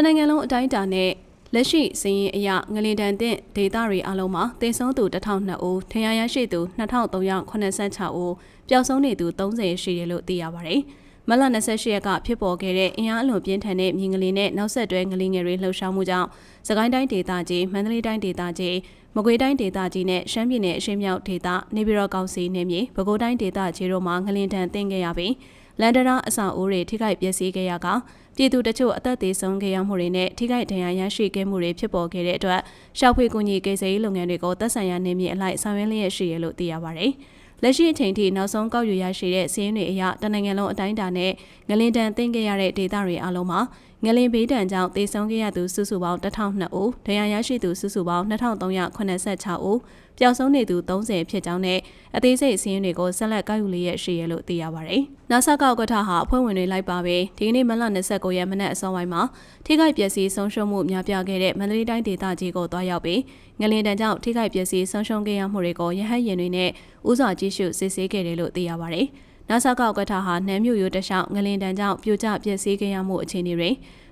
နိုင်ငံလုံးအတိုင်းအတာနဲ့လက်ရှိစီးရင်အရငလင်တန်တဲ့ဒေသတွေအလုံးမှာသေဆုံးသူ1002ဦးထင်ရရရှိသူ2386ဦးပျောက်ဆုံးနေသူ30ရှိတယ်လို့သိရပါတယ်။မလ28ရက်ကဖြစ်ပေါ်ခဲ့တဲ့အင်အားအလွန်ပြင်းထန်တဲ့မြင်းငလင်နဲ့နောက်ဆက်တွဲငလင်ငယ်တွေလှုပ်ရှားမှုကြောင့်စကိုင်းတိုင်းဒေသကြီးမန္တလေးတိုင်းဒေသကြီးမကွေးတိုင်းဒေသကြီးနဲ့ရှမ်းပြည်နယ်အရှေ့မြောက်ဒေသနေပြည်တော်ကောင်စီနယ်မြေပဲခူးတိုင်းဒေသကြီးတို့မှာငလင်တန်တင်ခဲ့ရပြီးလန်ဒရာအဆောက်အဦတွေထိခိုက်ပျက်စီးခဲ့ရကပြည်သူတချို့အသက်သေဆုံးခဲ့ရမှုတွေနဲ့ထိခိုက်ဒဏ်ရာရရှိခဲ့မှုတွေဖြစ်ပေါ်ခဲ့တဲ့အတွက်ရှောက်ဖွေကူညီကိစ္စရေးလုပ်ငန်းတွေကိုသက်ဆိုင်ရာနေမြေအလိုက်ဆောင်ရွက်လျက်ရှိရလို့သိရပါတယ်။လက်ရှိအချိန်ထိနောက်ဆုံးကောက်ယူရရှိတဲ့စီးရင်တွေအရတနိုင်ငံလုံးအတိုင်းအတာနဲ့ငလင်တန်တင်ခဲ့ရတဲ့ဒေသတွေအလုံးမှာငလင်ဘေးဒဏ်ကြောင့်သေဆုံးခဲ့ရသူစုစုပေါင်း1002ဦးဒဏ်ရာရရှိသူစုစုပေါင်း2386ဦးပျောက်ဆုံးနေသူ30ဖြစ်ကြောင်းနဲ့အသေးစိတ်စီးရင်တွေကိုဆက်လက်ကောက်ယူလျက်ရှိရလို့သိရပါတယ်။နာဆာကဥက္ကဋ္ဌဟာအဖွဲ့ဝင်တွေလိုက်ပါပဲဒီကနေ့မလ29ရက်မနက်အစောပိုင်းမှာထိခိုက်ပျက်စီးဆုံးရှုံးမှုများပြားခဲ့တဲ့မန္တလေးတိုင်းဒေသကြီးကိုတွားရောက်ပြီးငလင်တန်ကြောင့်ထိခိုက်ပျက်စီးဆုံးရှုံးခဲ့ရမှုတွေကိုရဟတ်ရင်တွေနဲ့ဥစွာကြည့်ရှုစစ်ဆေးခဲ့တယ်လို့သိရပါတယ်။နာဆာကဥက္ကဋ္ဌဟာနမ်းမြို့ရိုးတလျှောက်ငလင်တန်ကြောင့်ပြိုကျပျက်စီးခဲ့ရမှုအခြေအနေတွေ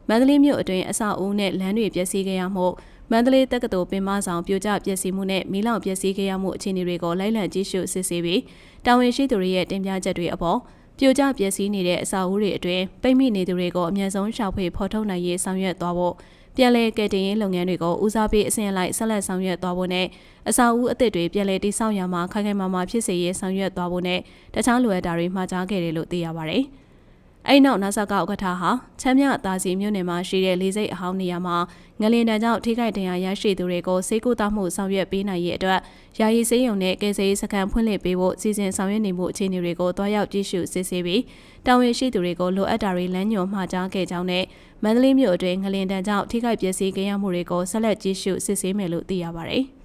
မန္တလေးမြို့အတွင်းအဆောက်အဦနဲ့လမ်းတွေပျက်စီးခဲ့ရမှုမန္တလေးတက္ကသိုလ်ပင်မဆောင်ပြိုကျပျက်စီးမှုနဲ့မီးလောင်ပျက်စီးခဲ့ရမှုအခြေအနေတွေကိုလိုက်လံကြည့်ရှုစစ်ဆေးပြီးတာဝန်ရှိသူတွေရဲ့တင်ပြချက်တွေအပေါ်ပြိုကျပျက်စီးနေတဲ့အဆောက်အဦတွေအတွင်းပိတ်မိနေသူတွေကိုအမြန်ဆုံးရှာဖွေဖော်ထုတ်နိုင်ရေးဆောင်ရွက်သွားဖို့ပြည်လဲကယ်တင်ရေးလုပ်ငန်းတွေကိုဦးစားပေးအစဉ်အလိုက်ဆက်လက်ဆောင်ရွက်သွားဖို့နဲ့အဆောက်အဦအသစ်တွေပြည်လဲတည်ဆောက်ရမှာခိုင်ခိုင်မာမာဖြစ်စေရေးဆောင်ရွက်သွားဖို့နဲ့တခြားလိုအပ်တာတွေမှာကြားခဲ့တယ်လို့သိရပါတယ်။အဲ့နောက်နာဆာကဥက္ကဋ္ဌဟာချမ်းမြသာစီမြို့နယ်မှာရှိတဲ့လေးစိတ်အဟောင်းနေရာမှာငလင်တန်ကြောင့်ထိခိုက်ဒဏ်ရာရရှိသူတွေကိုစေကူတာမှုဆောင်ရွက်ပေးနိုင်ရေးအတွက်ယာယီစေယုံနဲ့ကယ်ဆယ်ရေးစခန်းဖွင့်လှစ်ပေးဖို့စီစဉ်ဆောင်ရွက်နေမှုအခြေအနေတွေကိုတွားရောက်ကြည့်ရှုစစ်ဆေးပြီးတာဝန်ရှိသူတွေကိုလိုအပ်တာတွေလမ်းညွှန်မှာကြားခဲ့ကြောင်းနဲ့မန္တလေးမြို့အတွင်းငလင်တန်ကြောင့်ထိခိုက်ပျက်စီးခဲ့ရမှုတွေကိုဆက်လက်ကြည့်ရှုစစ်ဆေးမယ်လို့သိရပါတယ်။